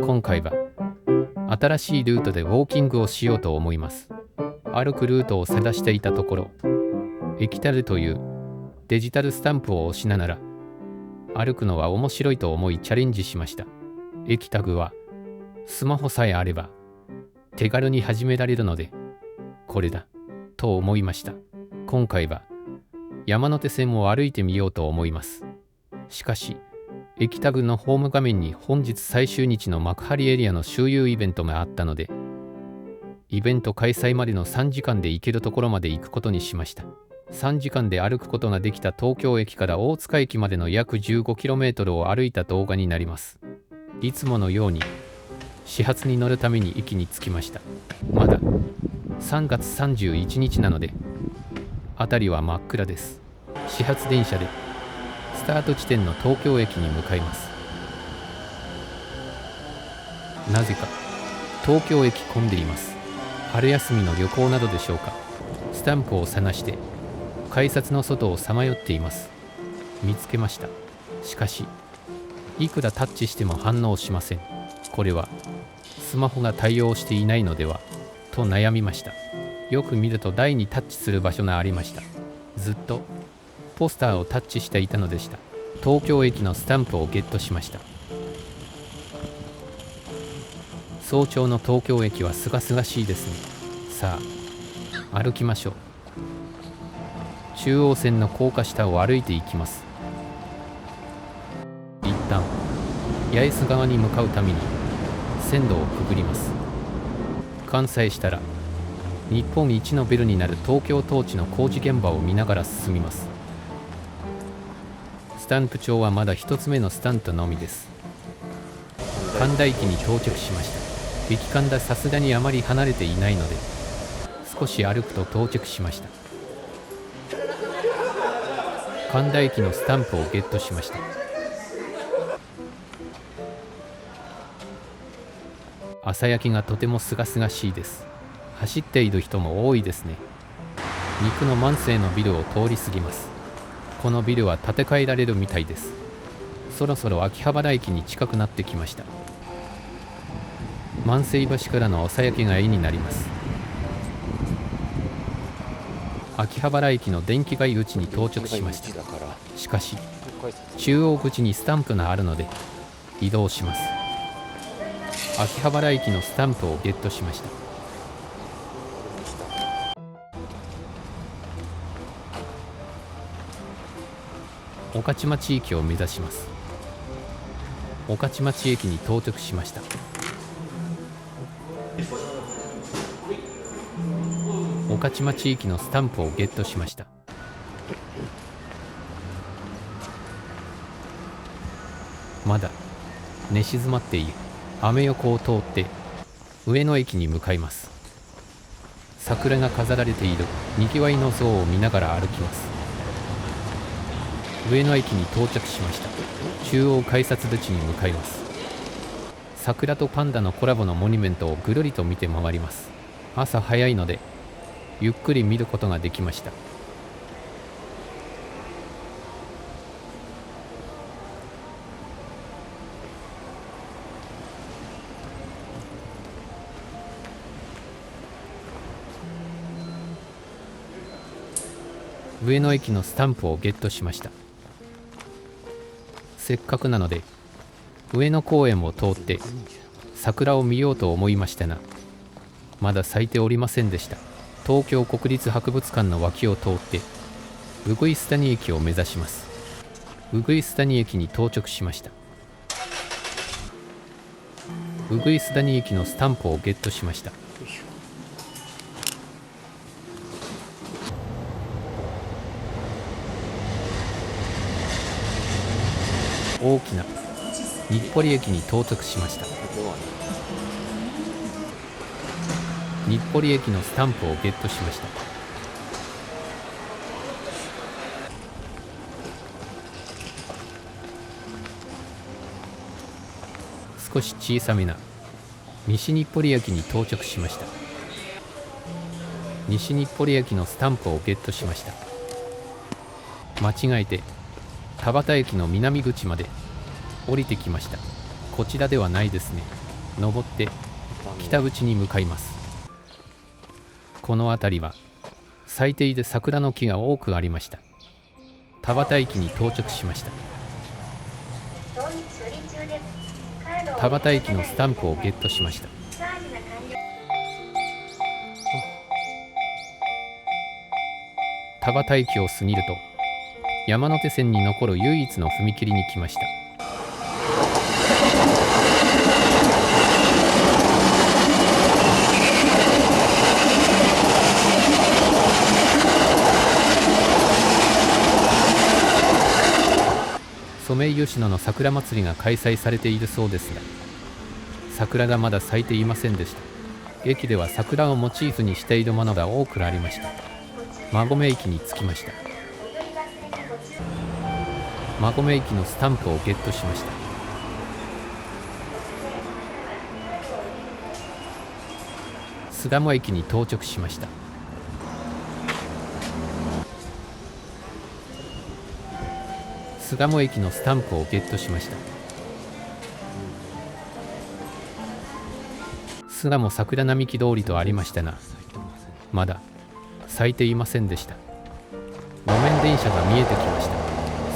今回は新しいルートでウォーキングをしようと思います。歩くルートを探していたところ、エキタルというデジタルスタンプを押しながら歩くのは面白いと思いチャレンジしました。エキタグはスマホさえあれば手軽に始められるので、これだと思いました。今回は山手線を歩いてみようと思います。しかし、エキタグのホーム画面に本日最終日の幕張エリアの周遊イベントがあったので、イベント開催までの3時間で行けるところまで行くことにしました。3時間で歩くことができた東京駅から大塚駅までの約 15km を歩いた動画になります。いつものように始発に乗るために駅に着きました。まだ3月31日なので辺りは真っ暗です。始発電車でスタート地点の東京駅に向かいます。なぜか東京駅混んでいます。春休みの旅行などでしょうか。スタンプを探して改札の外をさまよっています。見つけました。しかしいくらタッチしても反応しません。これはスマホが対応していないのではと悩みました。よく見ると台にタッチする場所がありました。ずっとポスターをタッチしていたのでした。東京駅のスタンプをゲットしました。早朝の東京駅はすがすがしいですね。さあ歩きましょう。中央線の高架下を歩いていきます。一旦八重洲側に向かうために線路をくぐります。完成したら日本一のビルになる東京トーチの工事現場を見ながら進みます。スタンプ帳はまだ一つ目のスタンプのみです。神田駅に到着しました。駅神田さすがにあまり離れていないので少し歩くと到着しました。神田駅のスタンプをゲットしました。朝焼けがとてもすがすがしいです。走っている人も多いですね。肉の万世のビルを通り過ぎます。このビルは建て替えられるみたいです。そろそろ秋葉原駅に近くなってきました。万世橋からの朝焼けが絵になります。秋葉原駅の電気街口に到着しました。しかし中央口にスタンプがあるので移動します。秋葉原駅のスタンプをゲットしました。御徒町駅を目指します。御徒町駅に到着しました。御徒町駅のスタンプをゲットしました。まだ寝静まっている。アメ横を通って上野駅に向かいます。桜が飾られているにぎわいの像を見ながら歩きます。上野駅に到着しました。中央改札口に向かいます。桜とパンダのコラボのモニュメントをぐるりと見て回ります。朝早いのでゆっくり見ることができました。上野駅のスタンプをゲットしました。せっかくなので上野公園を通って桜を見ようと思いましたが、まだ咲いておりませんでした。東京国立博物館の脇を通ってウグイス谷駅を目指します。ウグイス谷駅に到着しました。ウグイス谷駅のスタンプをゲットしました。大きな日暮里駅に到着しました。日暮里駅のスタンプをゲットしました。少し小さめな西日暮里駅に到着しました。西日暮里駅のスタンプをゲットしました。間違えて田端駅の南口まで降りてきました。こちらではないですね。登って北口に向かいます。この辺りは最低で桜の木が多くありました。田端駅に到着しました。田端駅のスタンプをゲットしました。田端駅を過ぎると山手線に残る唯一の踏切に来ました。ソメイヨシノの桜祭りが開催されているそうですが、桜がまだ咲いていませんでした。駅では桜をモチーフにしているものが多くありました。馬込駅に着きました。馬込駅のスタンプをゲットしました。巣鴨駅に到着しました。巣鴨駅のスタンプをゲットしました。巣鴨桜並木通りとありましたが、まだ咲いていませんでした。路面電車が見えてきました。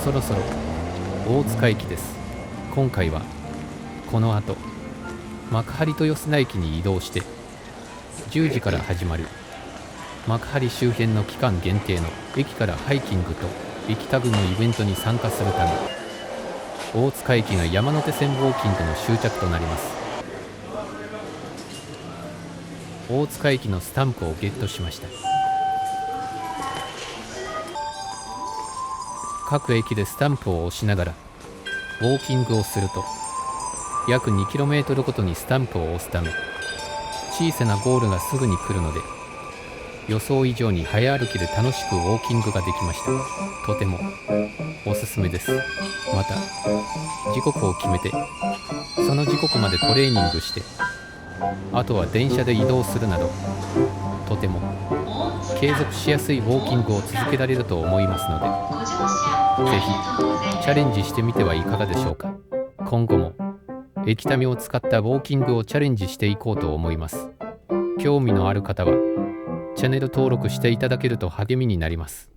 そろそろ大塚駅です。今回はこの後幕張豊砂駅に移動して10時から始まる幕張周辺の期間限定の駅からハイキングと駅タグのイベントに参加するため、大塚駅が山手線ウォーキングの終着となります。大塚駅のスタンプをゲットしました。各駅でスタンプを押しながらウォーキングをすると、約 2km ごとにスタンプを押すため小さなゴールがすぐに来るので、予想以上に早歩きで楽しくウォーキングができました。とてもおすすめです。また時刻を決めてその時刻までトレーニングして、あとは電車で移動するなど、とても継続しやすいウォーキングを続けられると思いますので、ぜひチャレンジしてみてはいかがでしょうか。今後も駅タミを使ったウォーキングをチャレンジしていこうと思います。興味のある方はチャンネル登録していただけると励みになります。